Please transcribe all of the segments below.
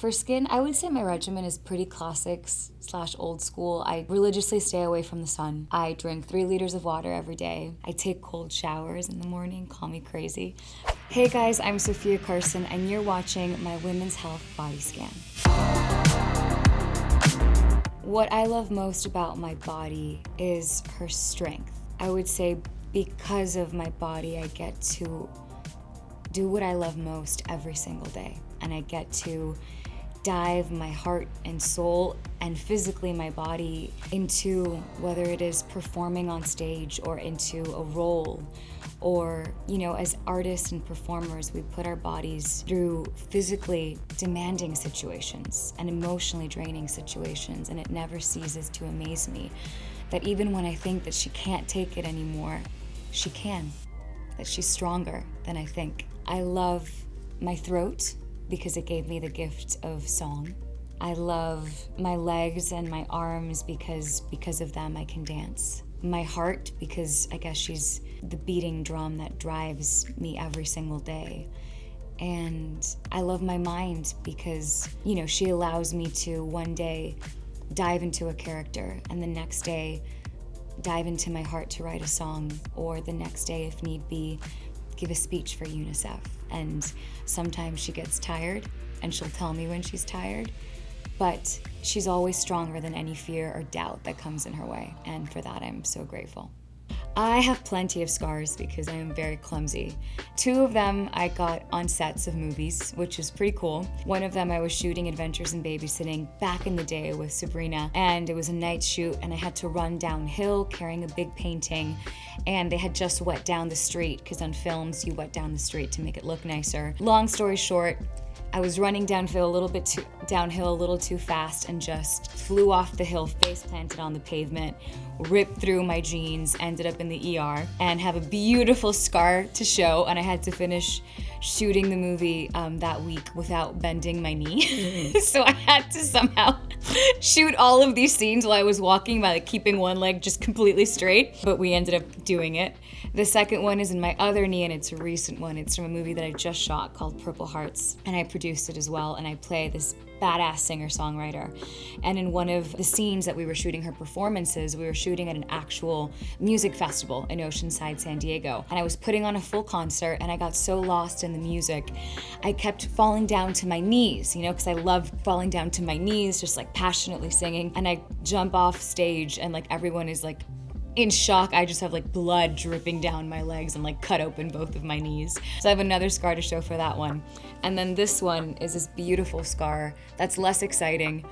For skin, I would say my regimen is pretty classic/old school. I religiously stay away from the sun. I drink 3 liters of water every day. I take cold showers in the morning, call me crazy. Hey guys, I'm Sofia Carson and you're watching my Women's Health Body Scan. What I love most about my body is her strength. I would say because of my body, I get to do what I love most every single day. And I get to dive my heart and soul and physically my body into whether it is performing on stage or into a role, or, as artists and performers, we put our bodies through physically demanding situations and emotionally draining situations, and it never ceases to amaze me that even when I think that she can't take it anymore, she can, that she's stronger than I think. I love my throat because it gave me the gift of song. I love my legs and my arms because of them I can dance. My heart, because I guess she's the beating drum that drives me every single day. And I love my mind because, she allows me to one day dive into a character and the next day dive into my heart to write a song, or the next day, if need be, give a speech for UNICEF. And sometimes she gets tired and she'll tell me when she's tired, but she's always stronger than any fear or doubt that comes in her way. And for that, I'm so grateful. I have plenty of scars because I am very clumsy. 2 of them I got on sets of movies, which is pretty cool. One of them I was shooting Adventures in Babysitting back in the day with Sabrina, and it was a night shoot and I had to run downhill carrying a big painting, and they had just wet down the street because on films you wet down the street to make it look nicer. Long story short, I was running downhill a little too fast and just flew off the hill, face planted on the pavement, ripped through my jeans, ended up in the ER, and have a beautiful scar to show. And I had to finish shooting the movie that week without bending my knee. So I had to somehow shoot all of these scenes while I was walking by keeping one leg just completely straight, but we ended up doing it. The second one is in my other knee, and it's a recent one. It's from a movie that I just shot called Purple Hearts, and I produced it as well, and I play this badass singer-songwriter. And in one of the scenes that we were shooting her performances, we were shooting at an actual music festival in Oceanside, San Diego. And I was putting on a full concert, and I got so lost in the music, I kept falling down to my knees, because I love falling down to my knees, just passionately singing. And I jump off stage, and everyone is in shock. I just have blood dripping down my legs and cut open both of my knees. So I have another scar to show for that one. And then this one is this beautiful scar that's less exciting.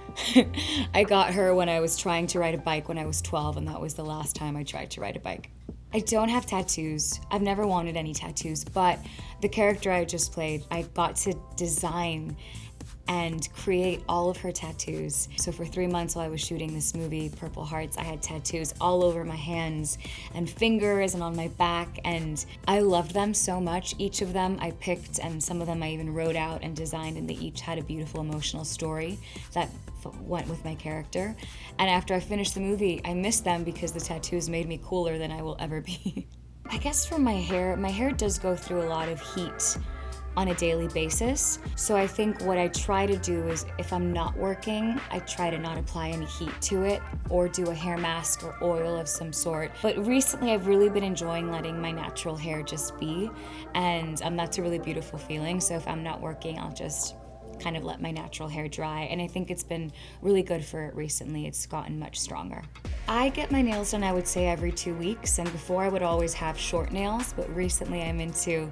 I got her when I was trying to ride a bike when I was 12, and that was the last time I tried to ride a bike. I don't have tattoos. I've never wanted any tattoos, but the character I just played, I got to design and create all of her tattoos. So for 3 months while I was shooting this movie, Purple Hearts, I had tattoos all over my hands and fingers and on my back, and I loved them so much. Each of them I picked, and some of them I even wrote out and designed, and they each had a beautiful emotional story that went with my character. And after I finished the movie, I missed them because the tattoos made me cooler than I will ever be. I guess for my hair does go through a lot of heat on a daily basis. So I think what I try to do is, if I'm not working, I try to not apply any heat to it or do a hair mask or oil of some sort. But recently I've really been enjoying letting my natural hair just be, and that's a really beautiful feeling. So if I'm not working, I'll just kind of let my natural hair dry, and I think it's been really good for it recently. It's gotten much stronger. I get my nails done, I would say, every 2 weeks, and before I would always have short nails, but recently I'm into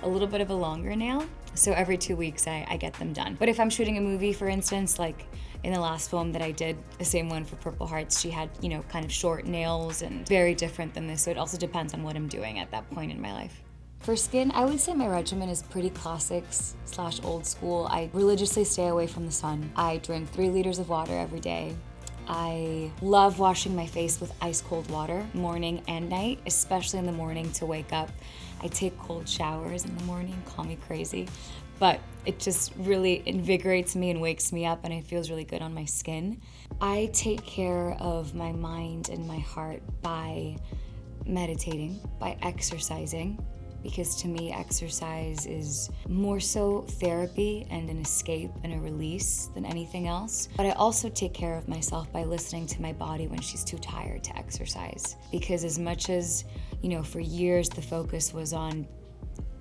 a little bit of a longer nail. So every 2 weeks I get them done. But if I'm shooting a movie, for instance, in the last film that I did, the same one for Purple Hearts, she had, kind of short nails and very different than this. So it also depends on what I'm doing at that point in my life. For skin, I would say my regimen is pretty classic/old school. I religiously stay away from the sun. I drink 3 liters of water every day. I love washing my face with ice cold water, morning and night, especially in the morning to wake up. I take cold showers in the morning, call me crazy, but it just really invigorates me and wakes me up, and it feels really good on my skin. I take care of my mind and my heart by meditating, by exercising, because to me, exercise is more so therapy and an escape and a release than anything else. But I also take care of myself by listening to my body when she's too tired to exercise. Because as much as, for years the focus was on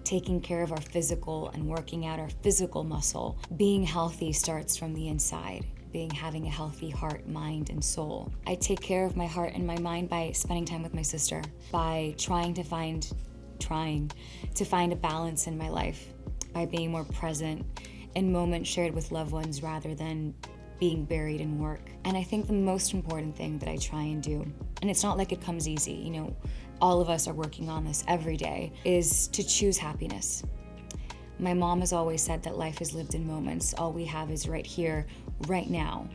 taking care of our physical and working out our physical muscle, being healthy starts from the inside. Having a healthy heart, mind, and soul. I take care of my heart and my mind by spending time with my sister, by trying to find a balance in my life, by being more present in moments shared with loved ones rather than being buried in work. And I think the most important thing that I try and do, and it's not like it comes easy, all of us are working on this every day, is to choose happiness. My mom has always said that life is lived in moments. All we have is right here, right now.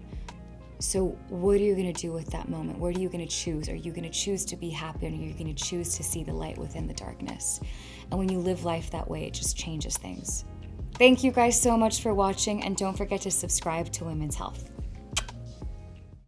So what are you going to do with that moment? What are you going to choose? Are you going to choose to be happy, or are you going to choose to see the light within the darkness? And when you live life that way, it just changes things. Thank you guys so much for watching, and don't forget to subscribe to Women's Health.